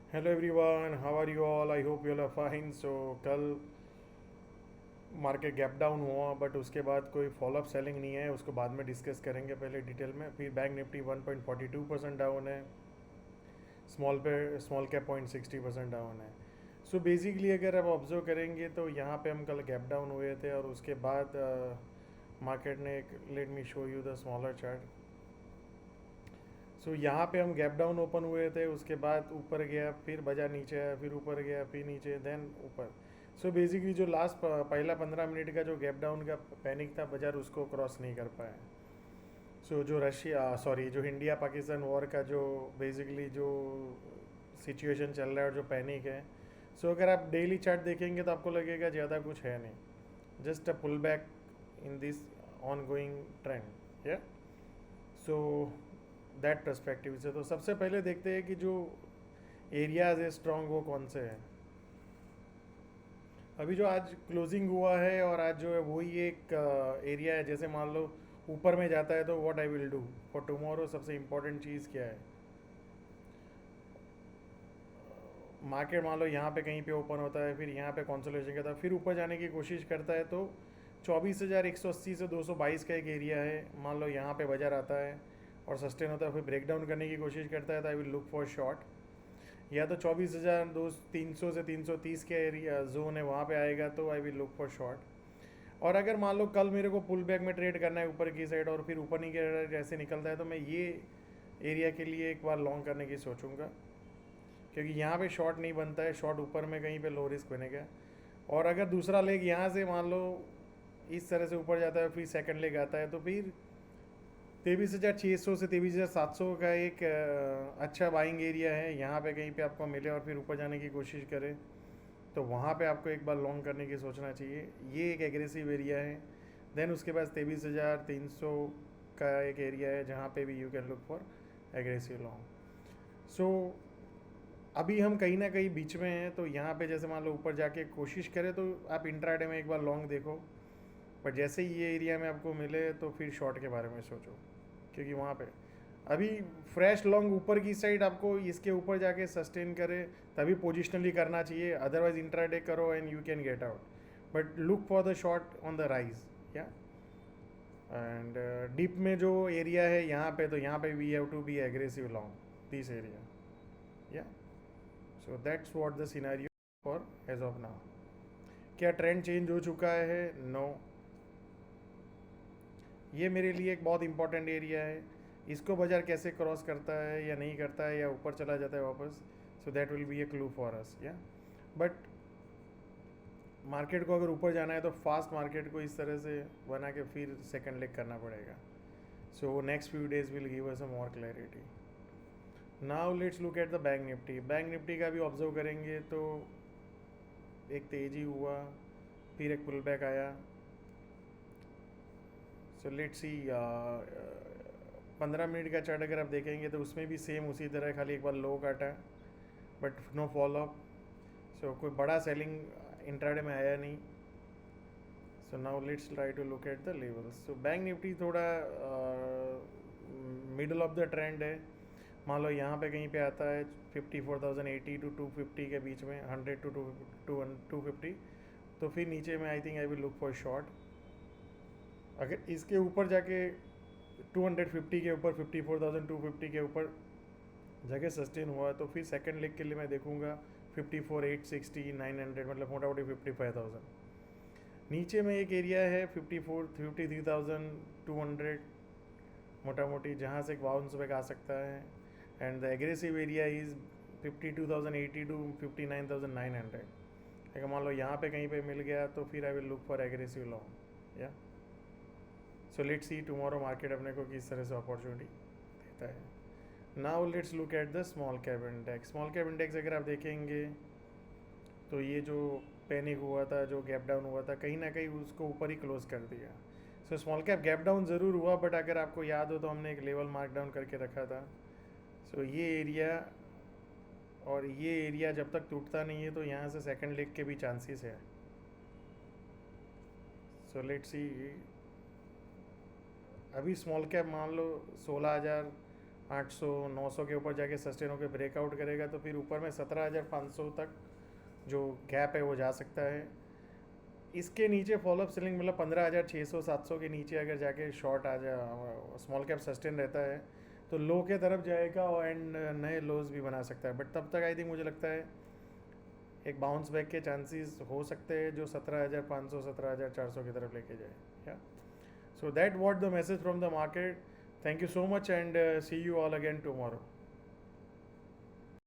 Hello everyone, how are you all? I hope you all are fine. So कल market gap down हुआ, but उसके बाद कोई follow up selling नहीं है, उसको बाद में डिस्कस करेंगे पहले डिटेल में। फिर बैंक निफ्टी 1.42% डाउन है, स्मॉल कैप 0.60% डाउन है। सो बेसिकली अगर आप ऑब्जर्व करेंगे तो यहाँ पे हम कल गैप डाउन हुए थे और उसके बाद मार्केट ने एक, let me show you the smaller chart. So यहाँ पे हम गैप डाउन ओपन हुए थे, उसके बाद ऊपर गया, फिर बजा नीचे आया, फिर ऊपर गया, फिर नीचे, देन ऊपर। सो बेसिकली जो लास्ट पहला 15 मिनट का जो गैप डाउन का पैनिक था, बाजार उसको क्रॉस नहीं कर पाया। सो जो रशिया सॉरी जो इंडिया पाकिस्तान वॉर का जो बेसिकली जो सिचुएशन चल रहा है और जो पैनिक है, सो अगर आप डेली चार्ट देखेंगे तो आपको लगेगा ज़्यादा कुछ है नहीं, just a pull back in this ongoing trend. Yeah so that perspective से तो सबसे पहले देखते हैं कि जो एरियाज है स्ट्रॉन्ग वो कौन से हैं। अभी जो आज क्लोजिंग हुआ है और आज जो है वही एक एरिया है। जैसे मान लो ऊपर में जाता है तो what I will do for tomorrow, सबसे इम्पोर्टेंट चीज़ क्या है। मार्केट मान लो यहाँ पे कहीं पे ओपन होता है, फिर यहाँ पे कॉन्सोलेशन करता है, फिर ऊपर जाने की कोशिश करता है, तो 24,180 से 222 का एक एरिया है, मान लो यहाँ पे बाजार आता है और सस्टेन होता है, फिर ब्रेक डाउन करने की कोशिश करता है, तो आई विल लुक फॉर शॉर्ट। या तो 24,300 से 330 के एरिया जोन है, वहाँ पे आएगा तो आई विल लुक फॉर शॉर्ट। और अगर मान लो कल मेरे को पुल बैक में ट्रेड करना है ऊपर की साइड और फिर ऊपर नहीं के जैसे निकलता है, तो मैं ये एरिया के लिए एक बार लॉन्ग करने की सोचूंगा, क्योंकि यहाँ पे शॉर्ट नहीं बनता है, शॉर्ट ऊपर में कहीं पे लो रिस्क बनेगा। और अगर दूसरा लेग यहाँ से मान लो इस तरह से ऊपर जाता है, फिर सेकंड लेग आता है, तो फिर 23,600 से 23,700 का एक अच्छा बाइंग एरिया है, यहाँ पे कहीं पे आपको मिले और फिर ऊपर जाने की कोशिश करें, तो वहाँ पे आपको एक बार लॉन्ग करने की सोचना चाहिए। ये एक एग्रेसिव एरिया है। देन उसके बाद 23,300 का एक एरिया है, जहाँ पे भी you can look for aggressive long. So अभी हम कहीं ना कहीं बीच में हैं, तो यहाँ पे जैसे मान लो ऊपर जाके कोशिश करें तो आप इंट्राडे में एक बार लॉन्ग देखो, बट जैसे ही ये एरिया में आपको मिले तो फिर शॉर्ट के बारे में सोचो, क्योंकि वहाँ पे अभी फ्रेश लॉन्ग ऊपर की साइड आपको इसके ऊपर जाके सस्टेन करे तभी पोजिशनली करना चाहिए, अदरवाइज इंट्राडे करो and you can get out, but look for the short on the rise. Yeah and dip में जो एरिया है यहाँ पे, तो यहाँ पे we have to be aggressive long this area. Yeah so that's what the scenario for as of now. क्या trend change हो चुका है? नो। ये मेरे लिए एक बहुत इंपॉर्टेंट एरिया है, इसको बाजार कैसे क्रॉस करता है या नहीं करता है या ऊपर चला जाता है वापस, so that will be A clue for us. या बट मार्केट को अगर ऊपर जाना है तो फास्ट मार्केट को इस तरह से बना के फिर सेकंड लेग करना पड़ेगा। So next few days will give us a more clarity. Now let's look at the bank Nifty. Bank Nifty का भी ऑब्जर्व करेंगे तो एक तेजी हुआ, फिर एक पुल बैक आया। सो लेट्स सी 15 मिनट का चार्ट अगर आप देखेंगे तो उसमें भी सेम उसी तरह, खाली एक बार लो काटा बट नो फॉलोअप। सो कोई बड़ा सेलिंग इंट्राडे में आया नहीं। So now let's try to look at the levels. So bank Nifty थोड़ा मिडल ऑफ द ट्रेंड है। मान लो यहाँ पे कहीं पे आता है 54,080 टू 250 के बीच में, 100 टू 250, तो फिर नीचे में I think I will look for short. अगर इसके ऊपर जाके 250 के ऊपर, 54,250 के ऊपर जगह सस्टेन हुआ, तो फिर सेकंड लेग के लिए मैं देखूंगा 54,860 900, मतलब मोटा मोटी 55,000। नीचे में एक एरिया है 53,200 मोटा मोटी, जहाँ से एक बाउंस बैक आ सकता है। And the aggressive area is 52,080 to 59,900। अगर मान लो यहाँ पे कहीं पे मिल गया तो फिर I will look for aggressive long. Yeah so let's see tomorrow market अपने को किस तरह से अपॉर्चुनिटी देता है। Now let's look at the small cap index. Small cap index अगर आप देखेंगे तो ये जो पैनिक हुआ था, जो गैप डाउन हुआ था, कहीं ना कहीं उसको ऊपर ही क्लोज कर दिया। So small cap gap down ज़रूर हुआ, बट अगर आपको याद हो तो हमने एक लेवल मार्क डाउन करके रखा था। सो ये एरिया और ये एरिया जब तक टूटता नहीं है तो यहाँ से सेकंड लेग के भी चांसेस है। सो लेट्स सी। अभी स्मॉल कैप मान लो 16,000 800-900 के ऊपर जाके सस्टेन होकर ब्रेकआउट करेगा तो फिर ऊपर में 17,500 तक जो गैप है वो जा सकता है। इसके नीचे फॉलोअप सेलिंग मतलब 15,600-700 के नीचे अगर जाके शॉर्ट आ जा, स्मॉल कैप सस्टेन रहता है तो लो के तरफ जाएगा एंड नए लोज भी बना सकता है। बट तब तक आई थिंक मुझे लगता है एक बाउंस बैक के चांसेस हो सकते हैं जो 17,500 17,400 की तरफ लेके जाए। Yeah so that what the message from the market. Thank you so much and see you all again tomorrow.